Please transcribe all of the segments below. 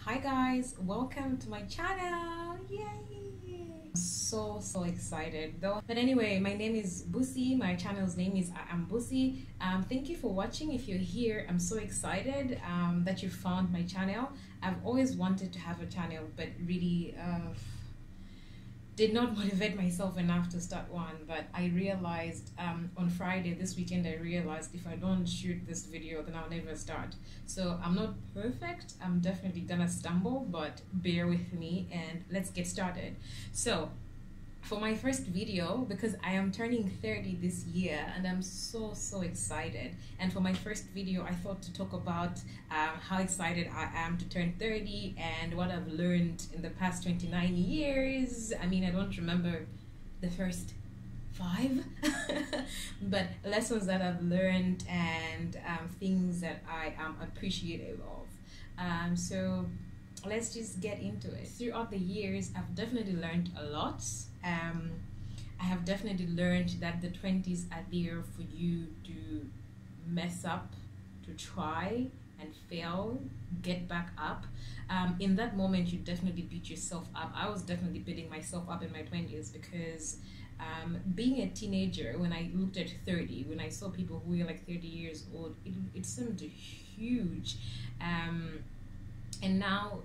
Hi guys, welcome to my channel. Yay! So excited though. But anyway, my name is Busi. My channel's name is I Am Busi. Thank you for watching. If you're here, I'm so excited that you found my channel. I've always wanted to have a channel, but really did not motivate myself enough to start one. But I realized on Friday this weekend, I realized if I don't shoot this video, then I'll never start. So I'm not perfect, I'm definitely gonna stumble, but bear with me and let's get started. So for my first video, because I am turning 30 this year and I'm so excited, and for my first video I thought to talk about how excited I am to turn 30 and what I've learned in the past 29 years. I mean, I don't remember the first 5 but lessons that I've learned and things that I am appreciative of. So let's just get into it. Throughout the years, I've definitely learned a lot. I have definitely learned that the 20s are there for you to mess up, to try and fail, get back up. In that moment, you definitely beat yourself up. I was definitely beating myself up in my 20s because being a teenager, when I looked at 30, when I saw people who were like 30 years old, it seemed huge. And now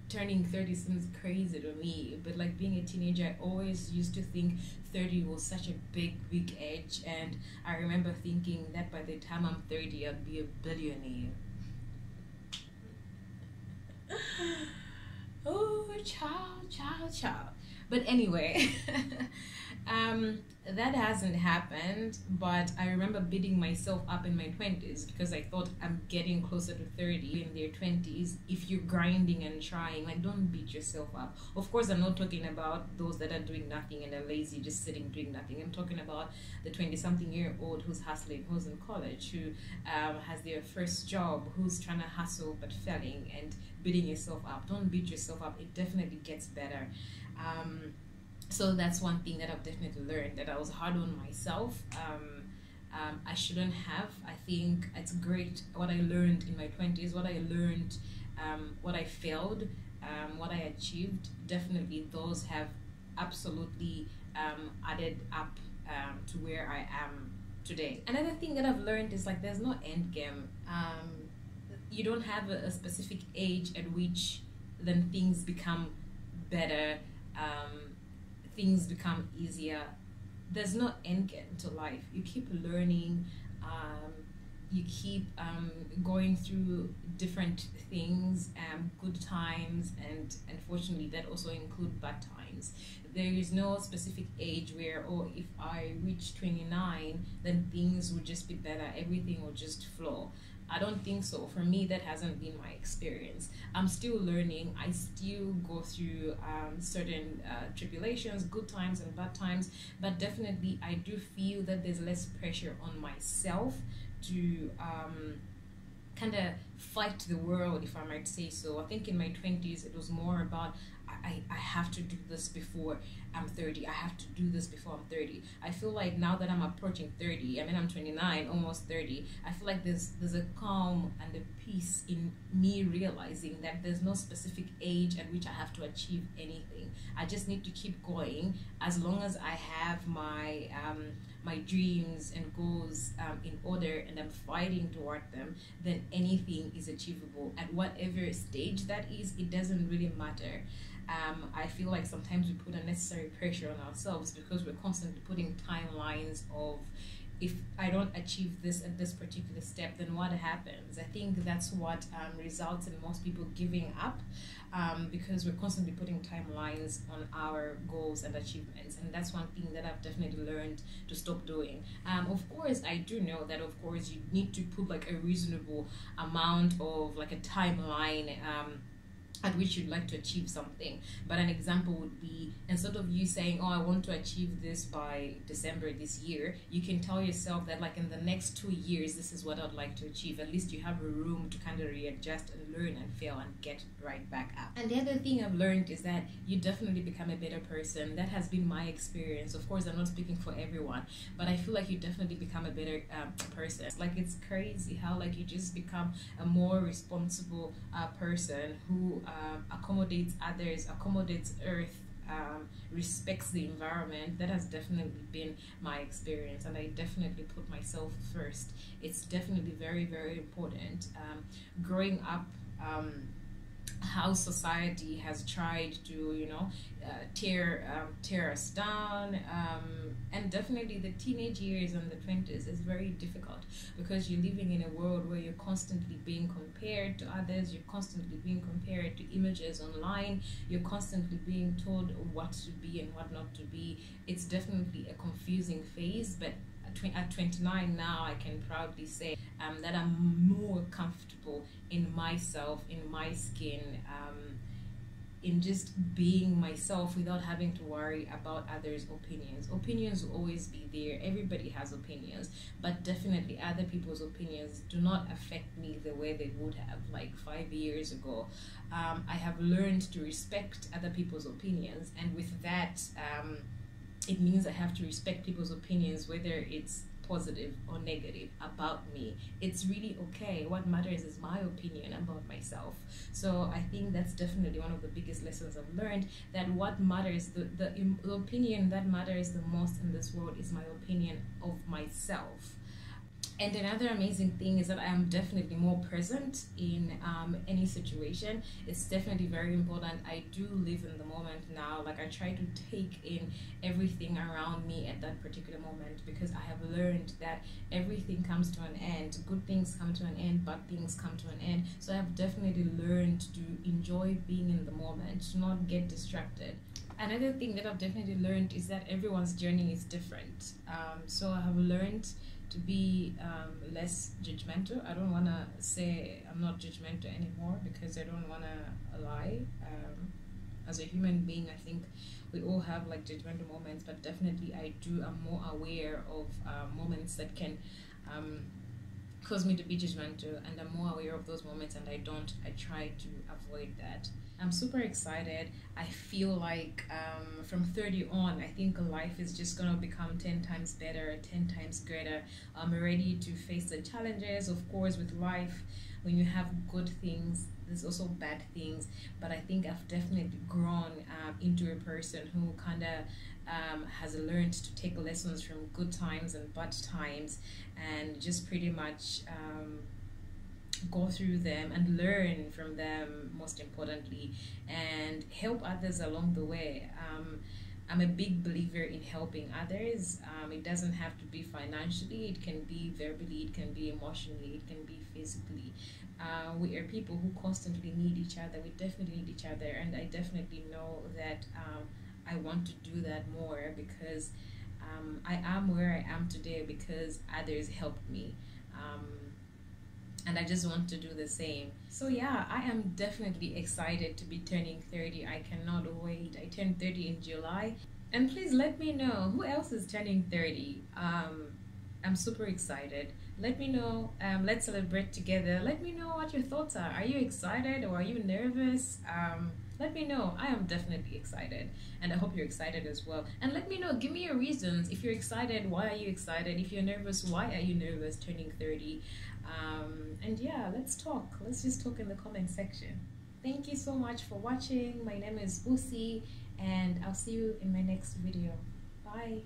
turning 30 seems crazy to me, but like being a teenager, I always used to think 30 was such a big age, and I remember thinking that by the time I'm 30 I'd be a billionaire. Oh, child. But anyway, that hasn't happened, but I remember beating myself up in my 20s because I thought I'm getting closer to 30 in their 20s. If you're grinding and trying, like, don't beat yourself up. Of course, I'm not talking about those that are doing nothing and are lazy, just sitting doing nothing. I'm talking about the 20-something-year-old who's hustling, who's in college, who has their first job, who's trying to hustle but failing, and beating yourself up. Don't beat yourself up. It definitely gets better. So that's one thing that I've definitely learned, that I was hard on myself. I shouldn't have. I think it's great what I learned in my 20s, what I learned, what I failed, what I achieved. Definitely those have absolutely added up to where I am today. Another thing that I've learned is, like, there's no end game. You don't have a specific age at which then things become better, things become easier. There's no end game to life. You keep learning, you keep going through different things, good times, and unfortunately that also include bad times. There is no specific age where, oh, if I reach 29 then things will just be better, everything will just flow. I don't think so. For me, that hasn't been my experience. I'm still learning. I still go through certain tribulations, good times and bad times, but definitely I do feel that there's less pressure on myself to kind of fight the world, if I might say so. I think in my 20s it was more about I have to do this before I'm 30. I have to do this before I'm 30. I feel like now that I'm approaching 30, I mean I'm 29, almost 30, I feel like there's a calm and a peace in me realizing that there's no specific age at which I have to achieve anything. I just need to keep going. As long as I have my my dreams and goals in order and I'm fighting toward them, then anything is achievable. At whatever stage that is, it doesn't really matter. I feel like sometimes we put unnecessary pressure on ourselves because we're constantly putting timelines of, if I don't achieve this at this particular step, then what happens? I think that's what results in most people giving up, because we're constantly putting timelines on our goals and achievements, and that's one thing that I've definitely learned to stop doing. Of course, I do know that, of course, you need to put like a reasonable amount of like a timeline at which you'd like to achieve something. But an example would be, instead of you saying, oh, I want to achieve this by December this year, you can tell yourself that, like, in the next 2 years this is what I'd like to achieve. At least you have a room to kind of readjust and learn and fail and get right back up. And the other thing I've learned is that you definitely become a better person. That has been my experience. Of course, I'm not speaking for everyone, but I feel like you definitely become a better person. Like, it's crazy how, like, you just become a more responsible person who accommodates others, accommodates earth, respects the environment. That has definitely been my experience, and I definitely put myself first. It's definitely very, very important. Growing up, how society has tried to, tear us down, and definitely the teenage years and the 20s is very difficult, because you're living in a world where you're constantly being compared to others, you're constantly being compared to images online, you're constantly being told what to be and what not to be. It's definitely a confusing phase, but at 29 now, I can proudly say that I'm more comfortable in myself, in my skin, in just being myself without having to worry about others' opinions. Opinions will always be there. Everybody has opinions, but definitely other people's opinions do not affect me the way they would have like 5 years ago. I have learned to respect other people's opinions, and with that, it means I have to respect people's opinions, whether it's positive or negative about me. It's really okay. What matters is my opinion about myself. So I think that's definitely one of the biggest lessons I've learned, that what matters, the opinion that matters the most in this world is my opinion of myself. And another amazing thing is that I am definitely more present in any situation. It's definitely very important. I do live in the moment now. Like, I try to take in everything around me at that particular moment, because I have learned that everything comes to an end. Good things come to an end, bad things come to an end. So I have definitely learned to enjoy being in the moment, to not get distracted. Another thing that I've definitely learned is that everyone's journey is different. So I have learned to be less judgmental. I don't want to say I'm not judgmental anymore, because I don't want to lie. As a human being, I think we all have like judgmental moments, but definitely I'm more aware of moments that can cause me to be judgmental, and I'm more aware of those moments, and I try to avoid that. I'm super excited. I feel like from 30 on, I think life is just gonna become 10 times better, 10 times greater. I'm ready to face the challenges. Of course, with life, when you have good things, there's also bad things, but I think I've definitely grown into a person who kind of has learned to take lessons from good times and bad times, and just pretty much go through them and learn from them, most importantly, and help others along the way. I'm a big believer in helping others. It doesn't have to be financially, it can be verbally, it can be emotionally, it can be physically. We are people who constantly need each other. We definitely need each other, and I definitely know that I want to do that more, because I am where I am today because others helped me. And I just want to do the same. So yeah, I am definitely excited to be turning 30. I cannot wait. I turned 30 in July. And please let me know who else is turning 30. I'm super excited. Let me know. Let's celebrate together. Let me know what your thoughts are. Are you excited or are you nervous? Let me know. I am definitely excited, and I hope you're excited as well. And let me know, give me your reasons. If you're excited, why are you excited? If you're nervous, why are you nervous turning 30? And yeah, let's talk. Let's just talk in the comment section. Thank you so much for watching. My name is Usi, and I'll see you in my next video. Bye.